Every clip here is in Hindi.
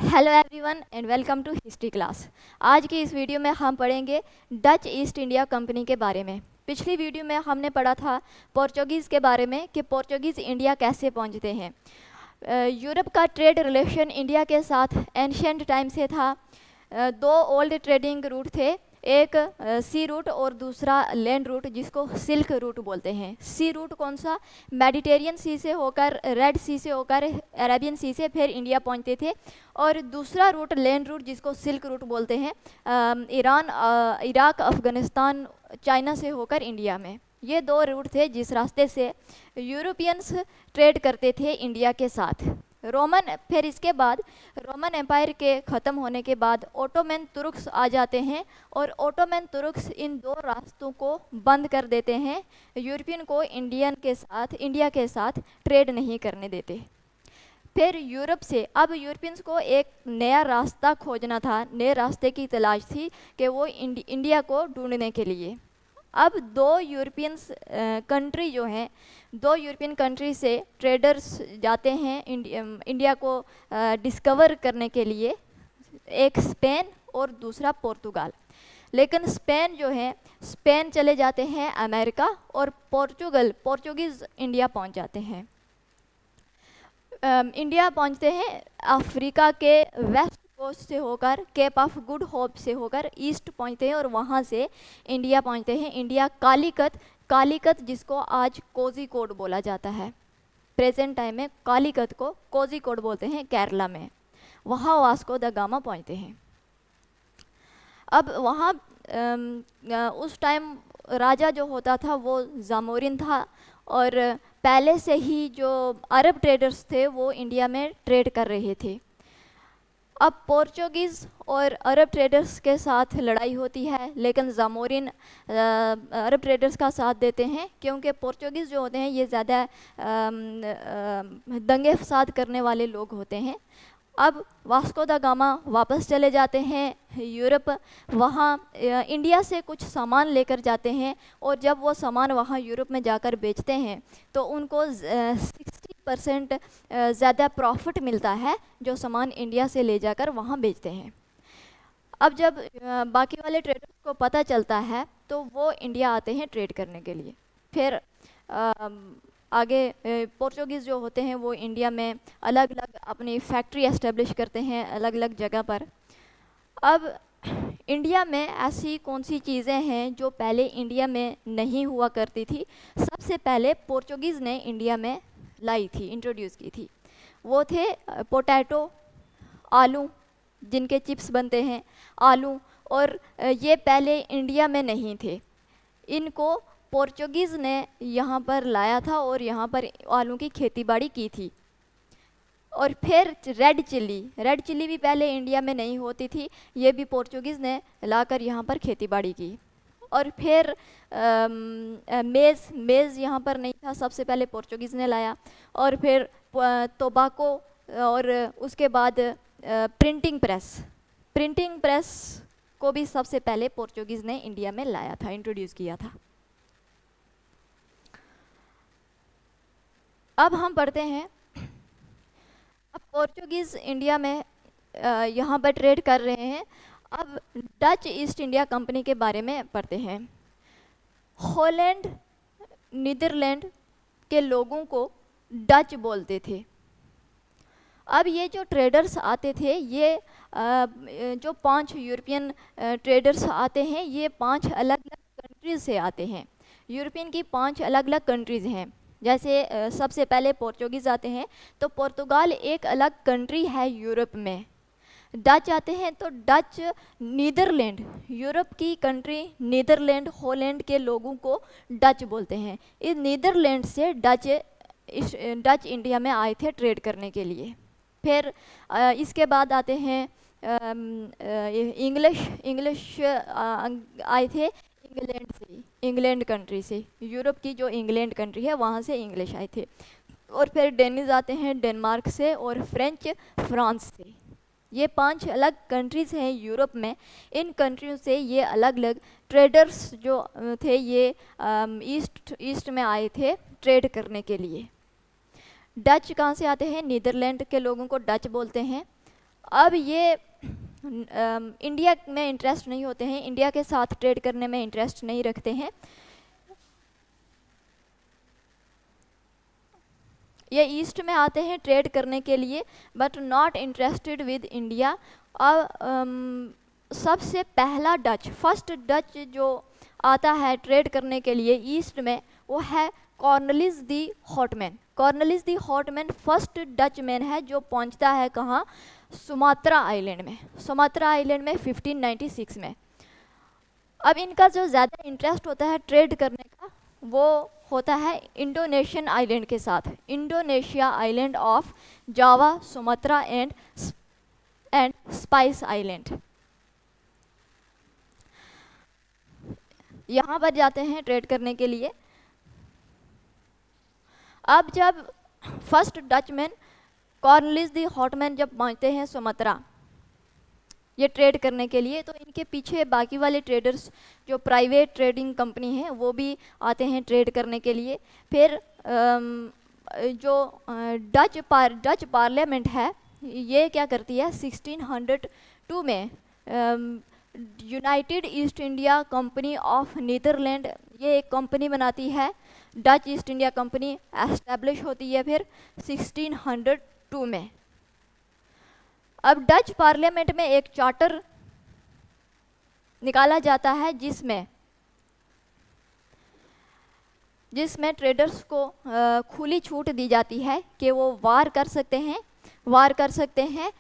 Hello everyone and welcome to history class. आज की इस वीडियो में हम पढ़ेंगे डच ईस्ट इंडिया कंपनी के बारे में। पिछली वीडियो में हमने पढ़ा था पोर्चुगीज़ के बारे में कि पोर्चुगीज़ इंडिया कैसे पहुंचते हैं। यूरोप का ट्रेड रिलेशन इंडिया के साथ एंशियंट टाइम से था। दो ओल्ड ट्रेडिंग रूट थे, एक सी रूट और दूसरा लैंड रूट जिसको सिल्क रूट बोलते हैं। सी रूट कौन सा? मेडिटेरियन सी से होकर, रेड सी से होकर, अरेबियन सी से फिर इंडिया पहुंचते थे। और दूसरा रूट लैंड रूट जिसको सिल्क रूट बोलते हैं, ईरान, इराक, अफ़गानिस्तान, चाइना से होकर इंडिया में। ये दो रूट थे जिस रास्ते से यूरोपियंस ट्रेड करते थे इंडिया के साथ। फिर इसके बाद रोमन एम्पायर के ख़त्म होने के बाद ओटोमन तुर्क्स आ जाते हैं और ओटोमन तुर्क्स इन दो रास्तों को बंद कर देते हैं। यूरोपियन को इंडिया के साथ ट्रेड नहीं करने देते। फिर यूरोप से अब यूरोपियंस को एक नया रास्ता खोजना था, नए रास्ते की तलाश थी कि वो इंडिया को ढूंढने के लिए। अब दो यूरोपियन कंट्री से ट्रेडर्स जाते हैं इंडिया को डिस्कवर करने के लिए, एक स्पेन और दूसरा पोर्तुगाल। लेकिन स्पेन चले जाते हैं अमेरिका और पोर्चुगीज़ इंडिया पहुंच जाते हैं। इंडिया पहुंचते हैं अफ्रीका के वेस्ट कोस्ट से होकर, केप ऑफ गुड होप से होकर ईस्ट पहुंचते हैं और वहां से इंडिया पहुंचते हैं। इंडिया कालीकत जिसको आज कोझिकोड बोला जाता है, प्रेजेंट टाइम में कालीकत को कोझिकोड बोलते हैं केरला में। वहाँ वास्को द गामा पहुंचते हैं। अब वहाँ उस टाइम राजा जो होता था वो जामोरिन था और पहले से ही जो अरब ट्रेडर्स थे वो इंडिया में ट्रेड कर रहे थे। अब पोर्चुगीज़ और अरब ट्रेडर्स के साथ लड़ाई होती है, लेकिन जामोरिन अरब ट्रेडर्स का साथ देते हैं क्योंकि पोर्चुगीज़ जो होते हैं ये ज़्यादा दंगे फसाद करने वाले लोग होते हैं। अब वास्को द गामा वापस चले जाते हैं यूरोप। वहाँ इंडिया से कुछ सामान लेकर जाते हैं और जब वो सामान वहाँ यूरोप में जाकर बेचते हैं तो उनको 60% ज़्यादा प्रॉफिट मिलता है जो सामान इंडिया से ले जाकर वहाँ बेचते हैं। अब जब बाकी वाले ट्रेडर्स को पता चलता है तो वो इंडिया आते हैं ट्रेड करने के लिए। फिर आगे पोर्चुगीज़ जो होते हैं वो इंडिया में अलग अलग अपनी फैक्ट्री एस्टेब्लिश करते हैं अलग अलग जगह पर। अब इंडिया में ऐसी कौन सी चीज़ें हैं जो पहले इंडिया में नहीं हुआ करती थी? सबसे पहले पोर्चुगीज़ ने इंडिया में लाई थी, इंट्रोड्यूस की थी। वो थे पोटैटो, आलू जिनके चिप्स बनते हैं, आलू। और ये पहले इंडिया में नहीं थे, इनको पोर्चुगीज़ ने यहाँ पर लाया था और यहाँ पर आलू की खेतीबाड़ी की थी। और फिर रेड चिल्ली भी पहले इंडिया में नहीं होती थी, ये भी पोर्चुगीज़ ने लाकर यहाँ पर खेतीबाड़ी की। और फिर मेज़ यहाँ पर नहीं था, सबसे पहले पोर्चुगीज़ ने लाया। और फिर टोबाको और उसके बाद प्रिंटिंग प्रेस को भी सबसे पहले पोर्चुगीज़ ने इंडिया में लाया था, इंट्रोड्यूस किया था। अब हम पढ़ते हैं, अब पोर्चुगीज़ इंडिया में यहाँ पर ट्रेड कर रहे हैं। अब डच ईस्ट इंडिया कंपनी के बारे में पढ़ते हैं। हॉलैंड, नीदरलैंड के लोगों को डच बोलते थे। अब ये जो ट्रेडर्स आते थे, ये जो 5 यूरोपियन ट्रेडर्स आते हैं, ये 5 अलग अलग कंट्रीज से आते हैं। यूरोपियन की 5 अलग अलग कंट्रीज़ हैं। जैसे सबसे पहले पोर्चुगीज़ आते हैं तो पोर्तुगाल एक अलग कंट्री है यूरोप में। डच आते हैं तो डच नीदरलैंड, यूरोप की कंट्री नीदरलैंड, हॉलैंड के लोगों को डच बोलते हैं। इस नीदरलैंड से डच इंडिया में आए थे ट्रेड करने के लिए। फिर इसके बाद आते हैं इंग्लिश आए थे इंग्लैंड कंट्री से, यूरोप की जो इंग्लैंड कंट्री है वहाँ से इंग्लिश आए थे। और फिर डेनिज आते हैं डेनमार्क से और फ्रेंच फ्रांस से। ये 5 अलग कंट्रीज़ हैं यूरोप में। इन कंट्रियों से ये अलग अलग ट्रेडर्स जो थे ये ईस्ट में आए थे ट्रेड करने के लिए। डच कहाँ से आते हैं? नीदरलैंड के लोगों को डच बोलते हैं। अब ये इंडिया में इंटरेस्ट नहीं होते हैं, इंडिया के साथ ट्रेड करने में इंटरेस्ट नहीं रखते हैं। ये ईस्ट में आते हैं ट्रेड करने के लिए but not interested with India. अब सबसे पहला फर्स्ट डच जो आता है ट्रेड करने के लिए ईस्ट में, वो है कॉर्नलिस दी हॉटमैन। कॉर्नलिस दी हॉटमैन फर्स्ट डच मैन है जो पहुंचता है कहाँ, सुमात्रा आइलैंड में। सुमात्रा आइलैंड में 1596 में। अब इनका जो ज़्यादा इंटरेस्ट होता है ट्रेड करने का, वो होता है इंडोनेशियन आइलैंड के साथ। Indonesia island of Java, Sumatra and spice island, यहाँ पर जाते हैं ट्रेड करने के लिए। अब जब फर्स्ट डचमैन कॉर्नलिस दी हॉटमैन जब पहुंचते हैं सुमात्रा ये ट्रेड करने के लिए, तो इनके पीछे बाकी वाले ट्रेडर्स जो प्राइवेट ट्रेडिंग कंपनी हैं वो भी आते हैं ट्रेड करने के लिए। फिर जो डच पार्लियामेंट है ये क्या करती है, 1602 में United East India Company of Netherland, ये एक कंपनी बनाती है। Dutch East India Company establish होती है फिर 1602 में। अब डच पार्लियामेंट में एक चार्टर निकाला जाता है जिसमें ट्रेडर्स को खुली छूट दी जाती है कि वो वार कर सकते हैं,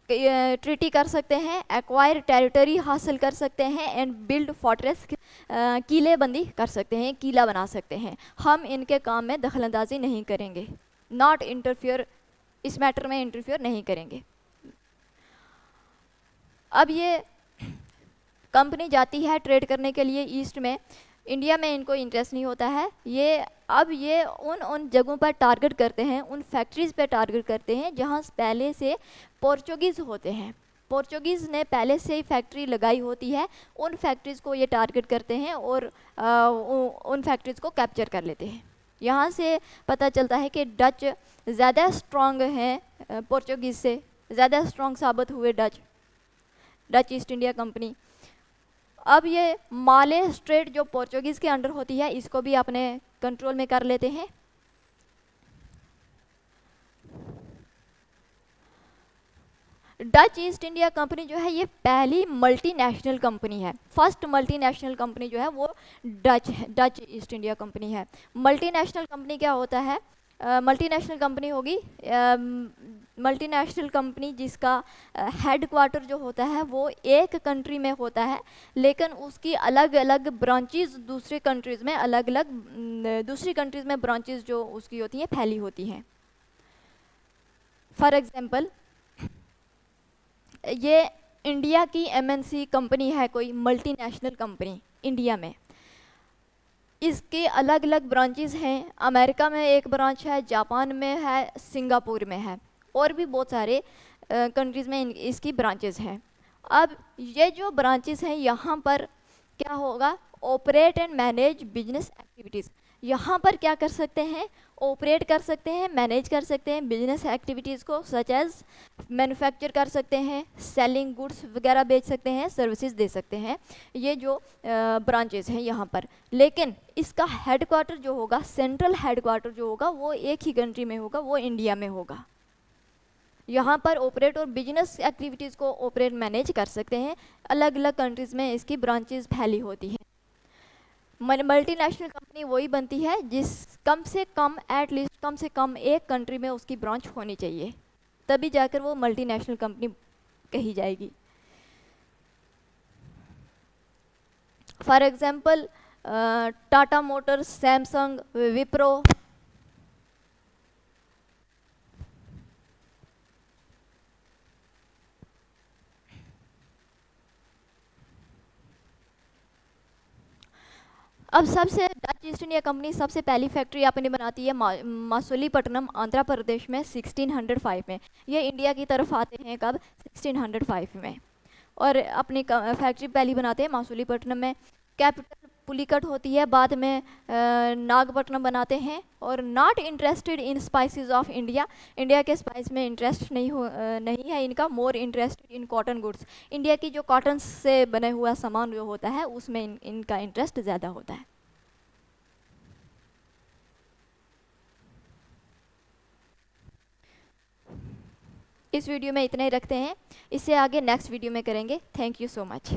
ट्रीटी कर सकते हैं, एक्वायर टेरिटरी हासिल कर सकते हैं एंड बिल्ड फोर्ट्रेस, किलेबंदी कर सकते हैं, किला बना सकते हैं। हम इनके काम में दखलंदाजी नहीं करेंगे, नॉट इंटरफियर, इस मैटर में इंटरफियर नहीं करेंगे। अब ये कंपनी जाती है ट्रेड करने के लिए ईस्ट में, इंडिया में इनको इंटरेस्ट नहीं होता है। ये उन जगहों पर टारगेट करते हैं, उन फैक्ट्रीज़ पे टारगेट करते हैं जहाँ पहले से पोर्चुगीज़ होते हैं। पोर्चुगीज़ ने पहले से ही फैक्ट्री लगाई होती है, उन फैक्ट्रीज़ को ये टारगेट करते हैं और उन फैक्ट्रीज़ को कैप्चर कर लेते हैं। यहाँ से पता चलता है कि डच ज़्यादा स्ट्रॉन्ग हैं, पोर्चुगीज़ से ज़्यादा स्ट्रॉन्ग साबित हुए डच ईस्ट इंडिया कंपनी। अब ये माले स्ट्रेट जो पोर्चुगीज़ के अंडर होती है, इसको भी अपने कंट्रोल में कर लेते हैं। डच ईस्ट इंडिया कंपनी जो है ये पहली मल्टीनेशनल कंपनी है। फर्स्ट मल्टीनेशनल कंपनी जो है वो डच ईस्ट इंडिया कंपनी है। मल्टीनेशनल कंपनी क्या होता है, मल्टीनेशनल कंपनी होगी मल्टीनेशनल कंपनी जिसका हेडक्वार्टर जो होता है वो एक कंट्री में होता है, लेकिन उसकी अलग अलग ब्रांचेस दूसरी कंट्रीज़ में ब्रांचेस जो उसकी होती हैं फैली होती हैं। फॉर एग्जांपल ये इंडिया की एमएनसी कंपनी है, कोई मल्टीनेशनल कंपनी इंडिया में, इसके अलग अलग ब्रांचेस हैं। अमेरिका में एक ब्रांच है, जापान में है, सिंगापुर में है, और भी बहुत सारे कंट्रीज़ में इसकी ब्रांचेस हैं। अब ये जो ब्रांचेस हैं यहाँ पर क्या होगा, operate and manage business activities. यहाँ पर क्या कर सकते हैं, ऑपरेट कर सकते हैं, मैनेज कर सकते हैं बिजनेस एक्टिविटीज़ को, सच एज मैन्युफैक्चर कर सकते हैं, सेलिंग गुड्स वगैरह बेच सकते हैं, सर्विसेज दे सकते हैं, ये जो ब्रांचेस हैं यहाँ पर। लेकिन इसका हेडक्वार्टर जो होगा, सेंट्रल हेडक्वार्टर जो होगा वो एक ही कंट्री में होगा, वो इंडिया में होगा। यहाँ पर ऑपरेट और बिजनेस एक्टिविटीज़ को ऑपरेट मैनेज कर सकते हैं। अलग अलग कंट्रीज़ में इसकी ब्रांचेस फैली होती हैं। मल्टीनेशनल कंपनी वही बनती है जिस कम से कम एटलीस्ट कम से कम एक कंट्री में उसकी ब्रांच होनी चाहिए, तभी जाकर वो मल्टीनेशनल कंपनी कही जाएगी। For example Tata Motors, Samsung, Wipro, अब सबसे डच ईस्ट इंडिया कंपनी सबसे पहली फैक्ट्री अपनी बनाती है मासुलीपट्टनम, आंध्र प्रदेश में 1605 में। ये इंडिया की तरफ आते हैं कब, 1605 में, और अपनी फैक्ट्री पहली बनाते हैं मासुलीपट्टनम में। कैपिटल पुलिकट होती है, बाद में नागपट्टनम बनाते हैं। और not interested in spices of India, India के स्पाइस में इंटरेस्ट नहीं है इनका। More interested in cotton goods, India की जो कॉटन से बने हुआ सामान जो होता है उसमें इनका इंटरेस्ट ज़्यादा होता है। इस वीडियो में इतना ही रखते हैं, इससे आगे नेक्स्ट वीडियो में करेंगे। Thank you so much.